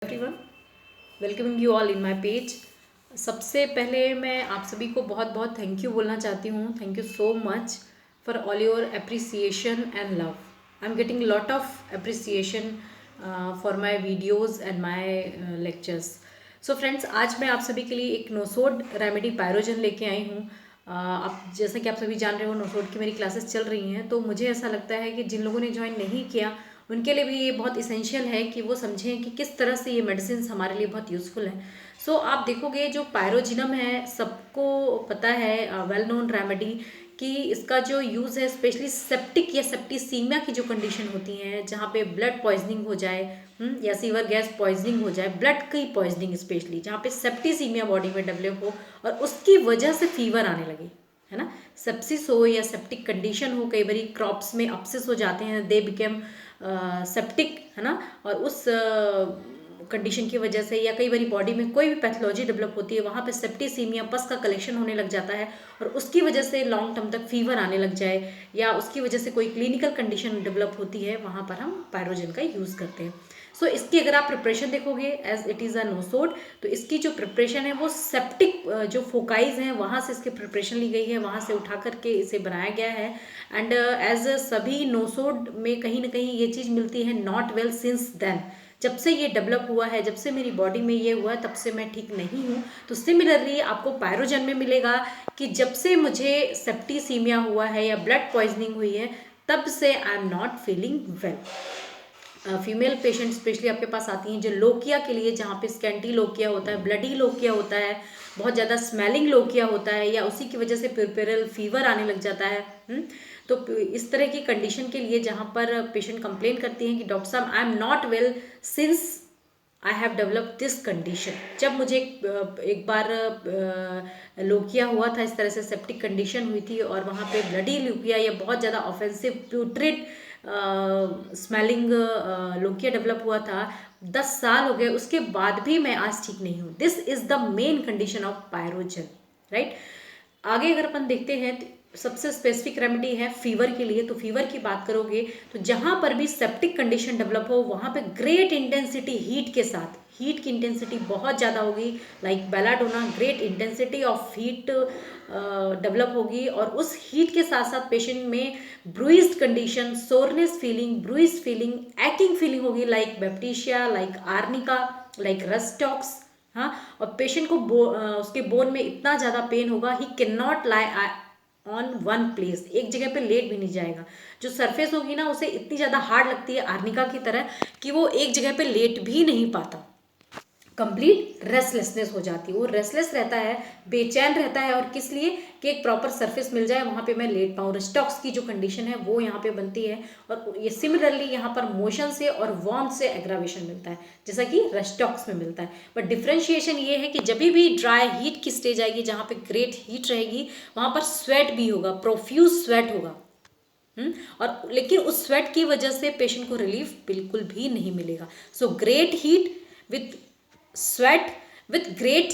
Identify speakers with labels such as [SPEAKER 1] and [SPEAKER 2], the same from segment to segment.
[SPEAKER 1] Everyone, welcoming you all in my page. सबसे पहले मैं आप सभी को बहुत बहुत थैंक यू बोलना चाहती हूँ। Thank you so much for all your appreciation and love. I am getting lot of appreciation for my videos and my lectures. So friends, आज मैं आप सभी के लिए एक नोसोड रेमेडी पायरोजन लेके आई हूँ। आप जैसा कि आप सभी जान रहे हो, नोसोड की मेरी क्लासेस चल रही हैं, तो मुझे ऐसा लगता है कि जिन लोगों ने ज्वाइन नहीं किया उनके लिए भी ये बहुत इसेंशियल है कि वो समझें कि किस तरह से ये मेडिसिन हमारे लिए बहुत यूज़फुल है। सो आप देखोगे जो पायरोजिनम है, सबको पता है, वेल नोन रेमेडी, कि इसका जो यूज़ है स्पेशली सेप्टिक या सेप्टिसीमिया की जो कंडीशन होती हैं, जहाँ पे ब्लड पॉइजनिंग हो जाए या सीवर गैस पॉइजनिंग हो जाए, ब्लड की पॉइजनिंग स्पेशली जहाँ पे सेप्टिसीमिया बॉडी में डेवलप हो और उसकी वजह से फीवर आने लगे, है ना। सेप्सिस हो या सेप्टिक कंडीशन हो, कई बारी क्रॉप्स में अपसिस हो जाते हैं, दे बिकेम सेप्टिक, है ना। और उस कंडीशन की वजह से या कई बारी बॉडी में कोई भी पैथोलॉजी डेवलप होती है, वहाँ पे सेप्टिसीमिया पस का कलेक्शन होने लग जाता है और उसकी वजह से लॉन्ग टर्म तक फीवर आने लग जाए या उसकी वजह से कोई क्लिनिकल कंडीशन डेवलप होती है, वहाँ पर हम पायरोजन का यूज़ करते हैं। सो इसकी अगर आप प्रिपरेशन देखोगे as it is a nosode, तो इसकी जो प्रिपरेशन है वो सेप्टिक जो फोकाइज हैं वहाँ से इसकी प्रिपरेशन ली गई है, वहाँ से उठा करके इसे बनाया गया है। एंड एज सभी नोसोड में कहीं ना कहीं ये चीज़ मिलती है, नॉट वेल सिंस देन, जब से ये डेवलप हुआ है, जब से मेरी बॉडी में ये हुआ है, तब से मैं ठीक नहीं हूँ। तो सिमिलरली आपको पायरोजन में मिलेगा कि जब से मुझे सेप्टिसीमिया हुआ है या ब्लड पॉइजनिंग हुई है, तब से I am not feeling well. Female patient specially आपके पास आती हैं जो लोकिया के लिए, जहाँ पे स्कैंटी लोकिया होता है, ब्लडी लोकिया होता है, बहुत ज़्यादा स्मेलिंग लोकिया होता है या उसी की वजह से प्यूरपेरल फीवर आने लग जाता है। तो इस तरह की कंडीशन के लिए जहाँ पर पेशेंट कंप्लेन करती हैं कि डॉक्टर साहब I am not well since I have develop this condition. जब मुझे एक बार लोकिया हुआ था, इस तरह से सेप्टिक कंडीशन हुई थी और वहाँ पे ब्लडी लोकिया या बहुत ज़्यादा ऑफेंसिव प्यूट्रिड स्मेलिंग लोकिया डेवलप हुआ था, 10 साल हो गए, उसके बाद भी मैं आज ठीक नहीं हूँ। This is the main condition of pyrogen, right. आगे अगर अपन देखते हैं तो सबसे स्पेसिफिक रेमेडी है फीवर के लिए। तो फीवर की बात करोगे तो जहाँ पर भी सेप्टिक कंडीशन डेवलप हो, वहाँ पे ग्रेट इंटेंसिटी हीट के साथ, हीट की इंटेंसिटी बहुत ज़्यादा होगी, like belladonna, great intensity of heat develop होगी और उस हीट के साथ साथ पेशेंट में bruised condition, soreness feeling, bruise feeling, acting feeling होगी, like baptisia, like arnica, like rhus tox. हाँ, और पेशेंट को उसके बोन में इतना ज़्यादा पेन होगा, he can not lie on one place, एक जगह पे लेट भी नहीं जाएगा। जो सरफेस होगी ना, उसे इतनी ज़्यादा हार्ड लगती है आर्निका की तरह कि वो एक जगह पे लेट भी नहीं पाता। कंप्लीट रेस्टलेसनेस हो जाती है, वो रेस्टलेस रहता है, बेचैन रहता है, और किस लिए कि एक प्रॉपर सरफेस मिल जाए वहाँ पे मैं लेट पाऊँ। रस्टॉक्स की जो कंडीशन है वो यहाँ पे बनती है और ये सिमिलरली यहाँ पर मोशन से और वार्मथ से एग्रावेशन मिलता है, जैसा कि रस्टॉक्स में मिलता है। बट डिफ्रेंशिएशन ये है कि जब भी ड्राई हीट की स्टेज आएगी, जहाँ पे ग्रेट हीट रहेगी, वहाँ पर स्वेट भी होगा, प्रोफ्यूज स्वेट होगा। और लेकिन उस स्वेट की वजह से पेशेंट को रिलीफ बिल्कुल भी नहीं मिलेगा। So great heat with sweat with great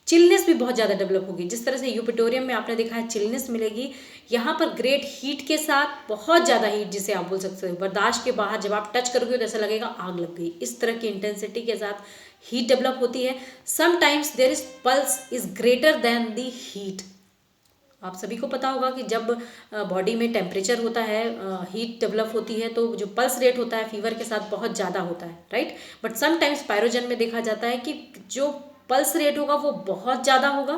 [SPEAKER 1] chillness भी बहुत ज़्यादा डेवलप होगी। जिस तरह से यूपिटोरियम में आपने देखा है चिलनेस मिलेगी, यहाँ पर ग्रेट हीट के साथ बहुत ज़्यादा हीट, जिसे आप बोल सकते हो बर्दाश्त के बाहर, जब आप टच करोगे तो ऐसा लगेगा आग लग गई। इस तरह की इंटेंसिटी के साथ हीट डेवलप होती है। Sometimes there is pulse is greater than the heat. आप सभी को पता होगा कि जब बॉडी में टेम्परेचर होता है, हीट डेवलप होती है, तो जो पल्स रेट होता है फीवर के साथ बहुत ज़्यादा होता है, राइट। बट समटाइम्स पायरोजन में देखा जाता है कि जो पल्स रेट होगा वो बहुत ज़्यादा होगा,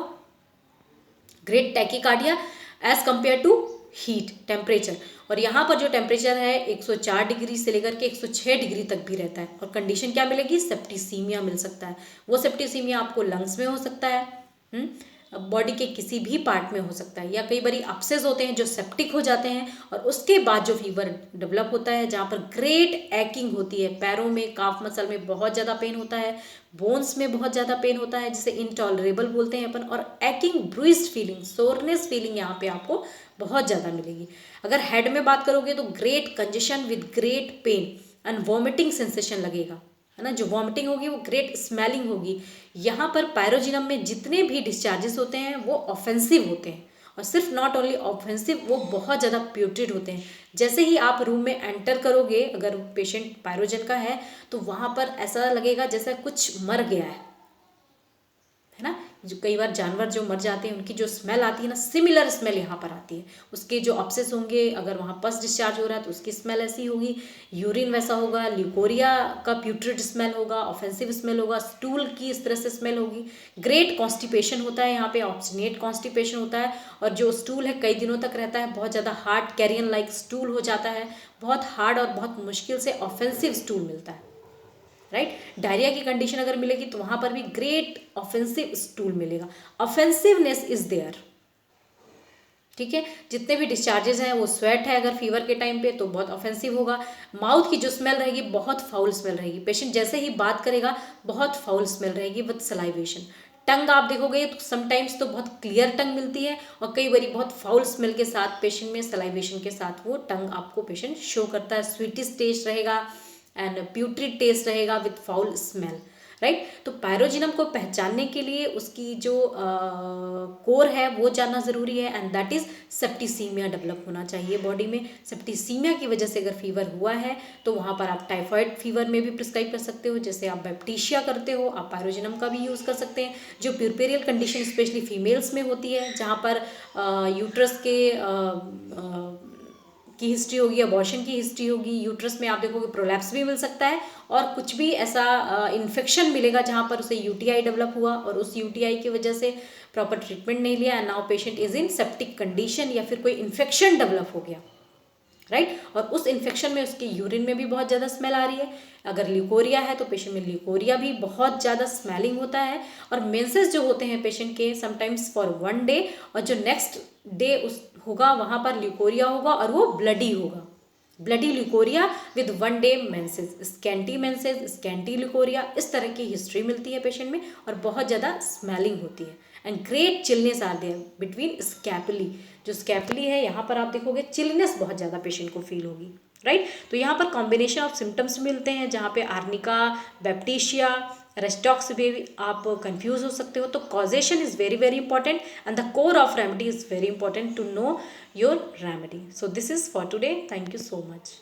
[SPEAKER 1] great tachycardia, as compare to heat temperature. और यहाँ पर जो टेम्परेचर है 104 डिग्री से लेकर के 106 डिग्री तक भी रहता है। और कंडीशन क्या मिलेगी? सेप्टिसीमिया मिल सकता है। वो सेप्टिसीमिया आपको लंग्स में हो सकता है, बॉडी के किसी भी पार्ट में हो सकता है, या कई बारी अपसेस होते हैं जो सेप्टिक हो जाते हैं और उसके बाद जो फीवर डेवलप होता है, जहाँ पर ग्रेट एक्टिंग होती है, पैरों में, काफ मसल में बहुत ज़्यादा पेन होता है, बोन्स में बहुत ज़्यादा पेन होता है, जिसे इनटॉलरेबल बोलते हैं अपन, और acting, bruised feeling, soreness feeling यहाँ पे आपको बहुत ज़्यादा मिलेगी। अगर हेड में बात करोगे तो great congestion with great pen and vomiting sensation लगेगा, है ना। जो वॉमिटिंग होगी वो ग्रेट स्मेलिंग होगी। यहाँ पर पायरोजिनम में जितने भी डिस्चार्जेस होते हैं वो ऑफेंसिव होते हैं और सिर्फ नॉट ओनली ऑफेंसिव, वो बहुत ज़्यादा प्यूट्रिड होते हैं। जैसे ही आप रूम में एंटर करोगे, अगर पेशेंट पायरोजन का है तो वहाँ पर ऐसा लगेगा जैसे कुछ मर गया है ना। जो कई बार जानवर जो मर जाते हैं उनकी जो स्मेल आती है ना, सिमिलर स्मेल यहाँ पर आती है। उसके जो अपसेस होंगे, अगर वहाँ पस डिस्चार्ज हो रहा है तो उसकी स्मेल ऐसी होगी, यूरिन वैसा होगा, ल्यूकोरिया का प्यूट्रिड स्मेल होगा, ऑफेंसिव स्मेल होगा, स्टूल की इस तरह से स्मेल होगी। ग्रेट कॉन्स्टिपेशन होता है यहाँ पे, ऑब्स्टिनेट कॉन्स्टिपेशन होता है, और जो स्टूल है कई दिनों तक रहता है, बहुत ज़्यादा हार्ड कैरियन लाइक स्टूल हो जाता है, बहुत हार्ड और बहुत मुश्किल से ऑफेंसिव स्टूल मिलता है, राइट। डायरिया की कंडीशन अगर मिलेगी तो वहां पर भी ग्रेट ऑफेंसिव स्टूल मिलेगा, ऑफेंसिवनेस इज देयर, ठीक है। जितने भी डिस्चार्जेस हैं, वो स्वेट है अगर फीवर के टाइम पे तो बहुत ऑफेंसिव होगा। माउथ की जो स्मेल रहेगी बहुत फाउल स्मेल रहेगी, पेशेंट जैसे ही बात करेगा बहुत फाउल स्मेल रहेगी विद सलाइवेशन। टंग आप देखोगे तो समटाइम्स तो बहुत क्लियर टंग मिलती है, और कई बार बहुत फाउल स्मेल के साथ पेशेंट में सलाइवेशन के साथ वो टंग आपको पेशेंट शो करता है। स्वीटिश टेस्ट रहेगा एंड प्यूट्रिड टेस्ट रहेगा विथ फाउल स्मेल, राइट। तो पायरोजिनम को पहचानने के लिए उसकी जो कोर है वो जानना ज़रूरी है, and that is septicaemia develop होना चाहिए बॉडी में। सेप्टिसीमिया की वजह से अगर फीवर हुआ है तो वहाँ पर आप टाइफाइड फीवर में भी प्रिस्क्राइब कर सकते हो, जैसे आप बैप्टीशिया करते हो, आप पायरोजिनम का भी यूज़ कर सकते हैं। जो प्यूरपेरियल कंडीशन स्पेशली फीमेल्स में होती है, जहाँ पर यूट्रस के की हिस्ट्री होगी, अबॉर्शन की हिस्ट्री होगी, यूट्रस में आप देखोगे प्रोलैप्स भी मिल सकता है, और कुछ भी ऐसा इन्फेक्शन मिलेगा जहाँ पर उसे यूटीआई डेवलप हुआ और उस यूटीआई की वजह से प्रॉपर ट्रीटमेंट नहीं लिया, and now patient is in septic condition, या फिर कोई इन्फेक्शन डेवलप हो गया, राइट। और उस इन्फेक्शन में उसके यूरिन में भी बहुत ज़्यादा स्मेल आ रही है। अगर ल्यूकोरिया है तो पेशेंट में ल्यूकोरिया भी बहुत ज़्यादा स्मेलिंग होता है। और मेंसेस जो होते हैं पेशेंट के समटाइम्स फॉर 1 डे, और जो नेक्स्ट डे उस होगा वहाँ पर ल्यूकोरिया होगा और वो ब्लडी होगा, bloody leucorrhoea with 1 day menses, scanty leucorrhoea, इस तरह की हिस्ट्री मिलती है पेशेंट में, और बहुत ज़्यादा स्मेलिंग होती है। And great chilliness are there between scapulae, जो स्कैपुली है यहाँ पर आप देखोगे चिलनेस बहुत ज़्यादा पेशेंट को फील होगी, राइट। तो यहाँ पर कॉम्बिनेशन ऑफ सिम्टम्स मिलते हैं, जहाँ पे आर्निका, बैप्टीशिया, रेस्टॉक्स भी आप कंफ्यूज हो सकते हो। तो causation is very very important, and the core of remedy is very important to know your remedy. So this is for today, thank you so much.